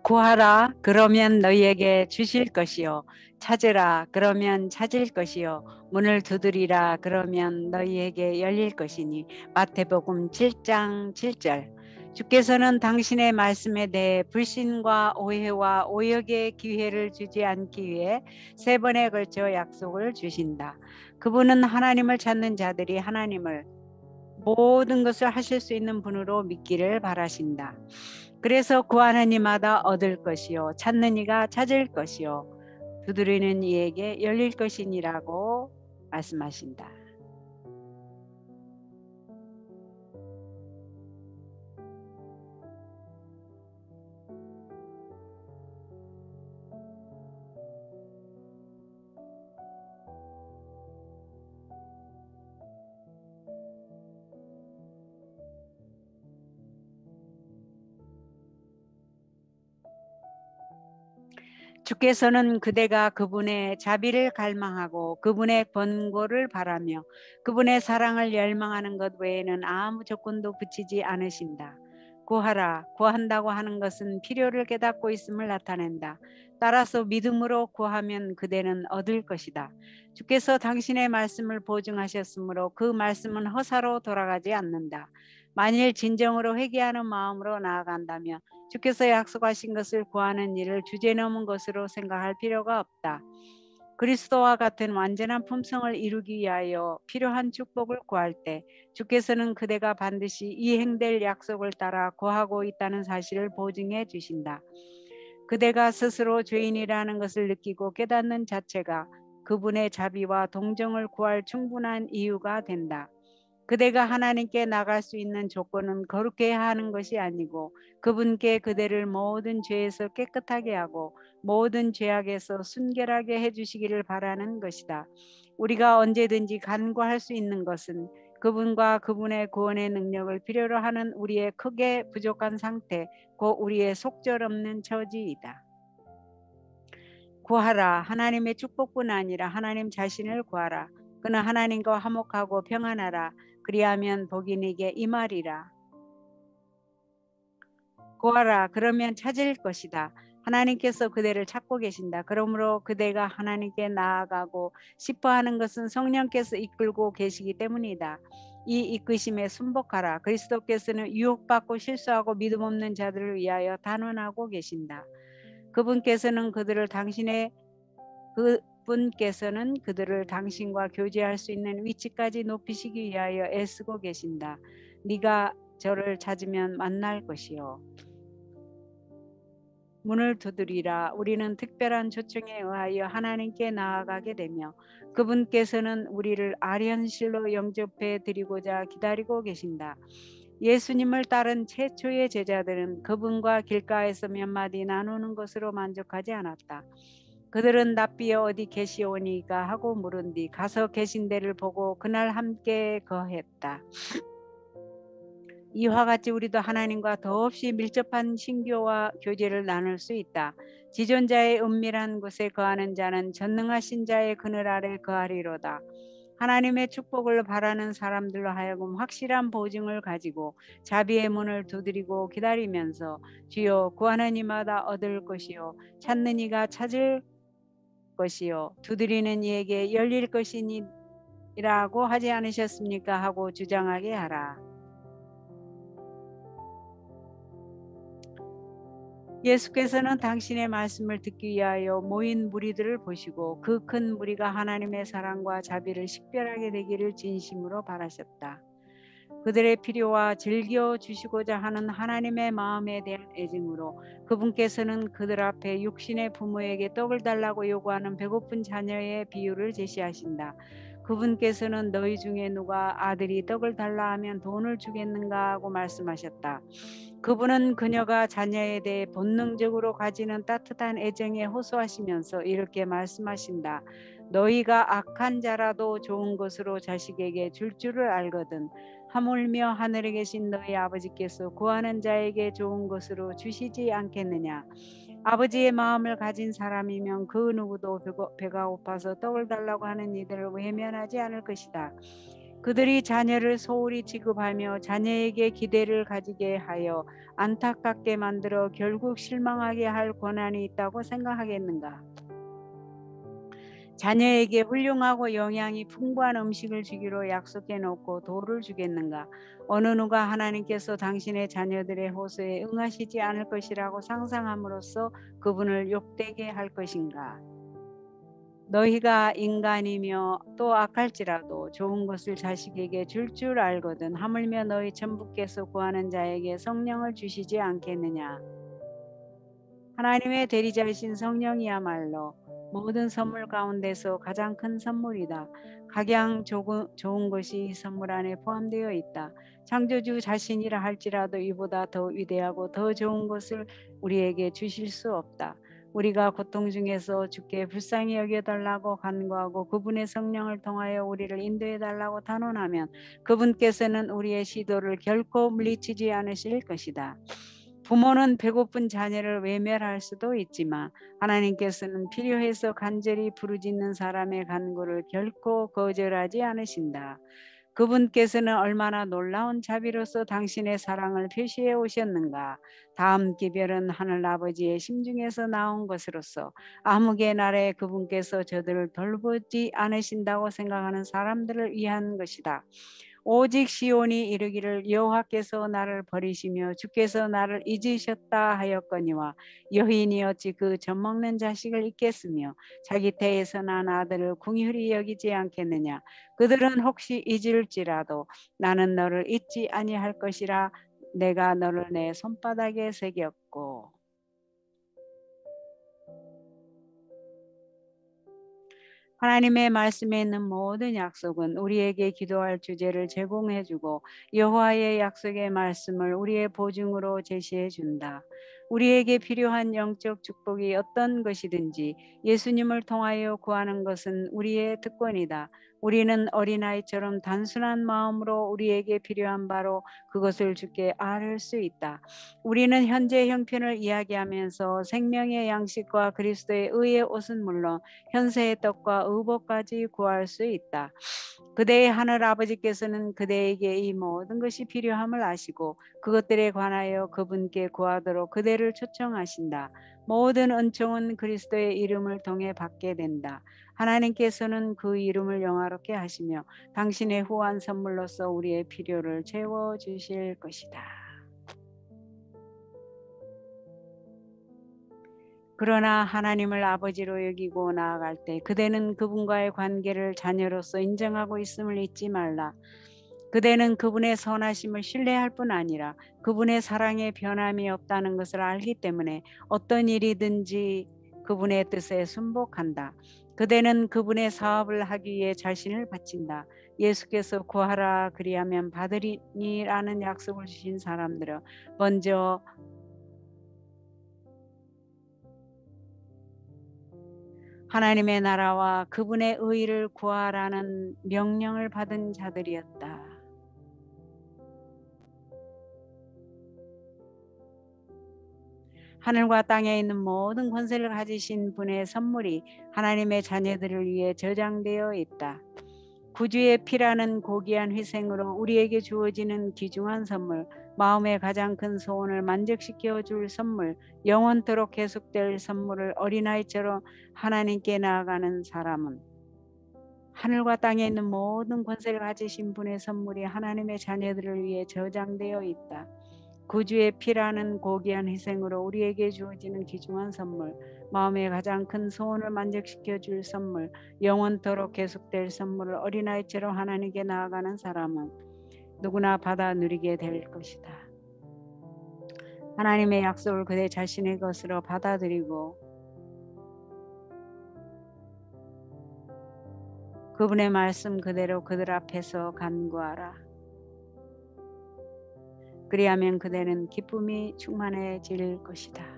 구하라 그러면 너희에게 주실 것이요 찾으라 그러면 찾을 것이요 문을 두드리라 그러면 너희에게 열릴 것이니. 마태복음 7장 7절. 주께서는 당신의 말씀에 대해 불신과 오해와 오역의 기회를 주지 않기 위해 3번에 걸쳐 약속을 주신다. 그분은 하나님을 찾는 자들이 하나님을 모든 것을 하실 수 있는 분으로 믿기를 바라신다. 그래서 구하는 이마다 얻을 것이요 찾는 이가 찾을 것이요 두드리는 이에게 열릴 것이니라고 말씀하신다. 주께서는 그대가 그분의 자비를 갈망하고 그분의 권고를 바라며 그분의 사랑을 열망하는 것 외에는 아무 조건도 붙이지 않으신다. 구하라. 구한다고 하는 것은 필요를 깨닫고 있음을 나타낸다. 따라서 믿음으로 구하면 그대는 얻을 것이다. 주께서 당신의 말씀을 보증하셨으므로 그 말씀은 허사로 돌아가지 않는다. 만일 진정으로 회개하는 마음으로 나아간다면 주께서 약속하신 것을 구하는 일을 주제넘은 것으로 생각할 필요가 없다. 그리스도와 같은 완전한 품성을 이루기 위하여 필요한 축복을 구할 때 주께서는 그대가 반드시 이행될 약속을 따라 구하고 있다는 사실을 보증해 주신다. 그대가 스스로 죄인이라는 것을 느끼고 깨닫는 자체가 그분의 자비와 동정을 구할 충분한 이유가 된다. 그대가 하나님께 나갈 수 있는 조건은 거룩해야 하는 것이 아니고 그분께 그대를 모든 죄에서 깨끗하게 하고 모든 죄악에서 순결하게 해주시기를 바라는 것이다. 우리가 언제든지 간구할 수 있는 것은 그분과 그분의 구원의 능력을 필요로 하는 우리의 크게 부족한 상태, 곧 우리의 속절없는 처지이다. 구하라. 하나님의 축복뿐 아니라 하나님 자신을 구하라. 그는 하나님과 화목하고 평안하라. 그리하면 복이 네게 임하리라. 구하라. 그러면 찾을 것이다. 하나님께서 그대를 찾고 계신다. 그러므로 그대가 하나님께 나아가고 싶어하는 것은 성령께서 이끌고 계시기 때문이다. 이 이끄심에 순복하라. 그리스도께서는 유혹받고 실수하고 믿음 없는 자들을 위하여 단언하고 계신다. 그분께서는 그들을 당신과 교제할 수 있는 위치까지 높이시기 위하여 애쓰고 계신다. 네가 저를 찾으면 만날 것이요. 문을 두드리라. 우리는 특별한 초청에 의하여 하나님께 나아가게 되며 그분께서는 우리를 아련실로 영접해 드리고자 기다리고 계신다. 예수님을 따른 최초의 제자들은 그분과 길가에서 몇 마디 나누는 것으로 만족하지 않았다. 그들은 납비여 어디 계시오니까 하고 물은 뒤 가서 계신 데를 보고 그날 함께 거했다. 이와 같이 우리도 하나님과 더없이 밀접한 신교와 교제를 나눌 수 있다. 지존자의 은밀한 곳에 거하는 자는 전능하신 자의 그늘 아래 거하리로다. 하나님의 축복을 바라는 사람들로 하여금 확실한 보증을 가지고 자비의 문을 두드리고 기다리면서 주여 구하는 이마다 얻을 것이요 찾는 이가 찾을 것이요 두드리는 이에게 열릴 것이니라고 하지 않으셨습니까? 하고 주장하게 하라. 예수께서는 당신의 말씀을 듣기 위하여 모인 무리들을 보시고 그 큰 무리가 하나님의 사랑과 자비를 식별하게 되기를 진심으로 바라셨다. 그들의 필요와 즐겨 주시고자 하는 하나님의 마음에 대한 애증으로 그분께서는 그들 앞에 육신의 부모에게 떡을 달라고 요구하는 배고픈 자녀의 비유를 제시하신다. 그분께서는 너희 중에 누가 아들이 떡을 달라 하면 돈을 주겠는가 하고 말씀하셨다. 그분은 그녀가 자녀에 대해 본능적으로 가지는 따뜻한 애정에 호소하시면서 이렇게 말씀하신다. 너희가 악한 자라도 좋은 것으로 자식에게 줄 줄을 알거든. 하물며 하늘에 계신 너희 아버지께서 구하는 자에게 좋은 것으로 주시지 않겠느냐. 아버지의 마음을 가진 사람이면 그 누구도 배가 고파서 떡을 달라고 하는 이들을 외면하지 않을 것이다. 그들이 자녀를 소홀히 취급하며 자녀에게 기대를 가지게 하여 안타깝게 만들어 결국 실망하게 할 권한이 있다고 생각하겠는가? 자녀에게 훌륭하고 영양이 풍부한 음식을 주기로 약속해 놓고 도를 주겠는가? 어느 누가 하나님께서 당신의 자녀들의 호소에 응하시지 않을 것이라고 상상함으로써 그분을 욕되게 할 것인가? 너희가 인간이며 또 악할지라도 좋은 것을 자식에게 줄 알거든 하물며 너희 천부께서 구하는 자에게 성령을 주시지 않겠느냐? 하나님의 대리자이신 성령이야말로 모든 선물 가운데서 가장 큰 선물이다. 각양 좋은 것이 이 선물 안에 포함되어 있다. 창조주 자신이라 할지라도 이보다 더 위대하고 더 좋은 것을 우리에게 주실 수 없다. 우리가 고통 중에서 주께 불쌍히 여겨달라고 간구하고 그분의 성령을 통하여 우리를 인도해달라고 단언하면 그분께서는 우리의 시도를 결코 물리치지 않으실 것이다. 부모는 배고픈 자녀를 외면할 수도 있지만 하나님께서는 필요해서 간절히 부르짖는 사람의 간구를 결코 거절하지 않으신다. 그분께서는 얼마나 놀라운 자비로서 당신의 사랑을 표시해 오셨는가. 다음 기별은 하늘 아버지의 심중에서 나온 것으로서 암흑의 날에 그분께서 저들을 돌보지 않으신다고 생각하는 사람들을 위한 것이다. 오직 시온이 이르기를 여호와께서 나를 버리시며 주께서 나를 잊으셨다 하였거니와 여인이 어찌 그 젖먹는 자식을 잊겠으며 자기 태에서 난 아들을 궁휼히 여기지 않겠느냐. 그들은 혹시 잊을지라도 나는 너를 잊지 아니할 것이라. 내가 너를 내 손바닥에 새겼고. 하나님의 말씀에 있는 모든 약속은 우리에게 기도할 주제를 제공해주고 여호와의 약속의 말씀을 우리의 보증으로 제시해 준다. 우리에게 필요한 영적 축복이 어떤 것이든지 예수님을 통하여 구하는 것은 우리의 특권이다. 우리는 어린아이처럼 단순한 마음으로 우리에게 필요한 바로 그것을 주께 아뢰을 수 있다. 우리는 현재 형편을 이야기하면서 생명의 양식과 그리스도의 의의 옷은 물론 현세의 떡과 의복까지 구할 수 있다. 그대의 하늘 아버지께서는 그대에게 이 모든 것이 필요함을 아시고 그것들에 관하여 그분께 구하도록 그대를 초청하신다. 모든 은총은 그리스도의 이름을 통해 받게 된다. 하나님께서는 그 이름을 영화롭게 하시며 당신의 후한 선물로서 우리의 필요를 채워주실 것이다. 그러나 하나님을 아버지로 여기고 나아갈 때 그대는 그분과의 관계를 자녀로서 인정하고 있음을 잊지 말라. 그대는 그분의 선하심을 신뢰할 뿐 아니라 그분의 사랑에 변함이 없다는 것을 알기 때문에 어떤 일이든지 그분의 뜻에 순복한다. 그대는 그분의 사업을 하기 위해 자신을 바친다. 예수께서 구하라 그리하면 받으리니라는 약속을 주신 사람들은 먼저 하나님의 나라와 그분의 의를 구하라는 명령을 받은 자들이었다. 하늘과 땅에 있는 모든 권세를 가지신 분의 선물이 하나님의 자녀들을 위해 저장되어 있다. 구주의 피라는 고귀한 희생으로 우리에게 주어지는 귀중한 선물, 마음의 가장 큰 소원을 만족시켜 줄 선물, 영원토록 계속될 선물을 어린아이처럼 하나님께 나아가는 사람은 하늘과 땅에 있는 모든 권세를 가지신 분의 선물이 하나님의 자녀들을 위해 저장되어 있다. 구주의 피라는 고귀한 희생으로 우리에게 주어지는 귀중한 선물, 마음의 가장 큰 소원을 만족시켜 줄 선물, 영원토록 계속될 선물을 어린아이처럼 하나님께 나아가는 사람은 누구나 받아 누리게 될 것이다. 하나님의 약속을 그대 자신의 것으로 받아들이고 그분의 말씀 그대로 그들 앞에서 간구하라. 그리하면 그대는 기쁨이 충만해질 것이다.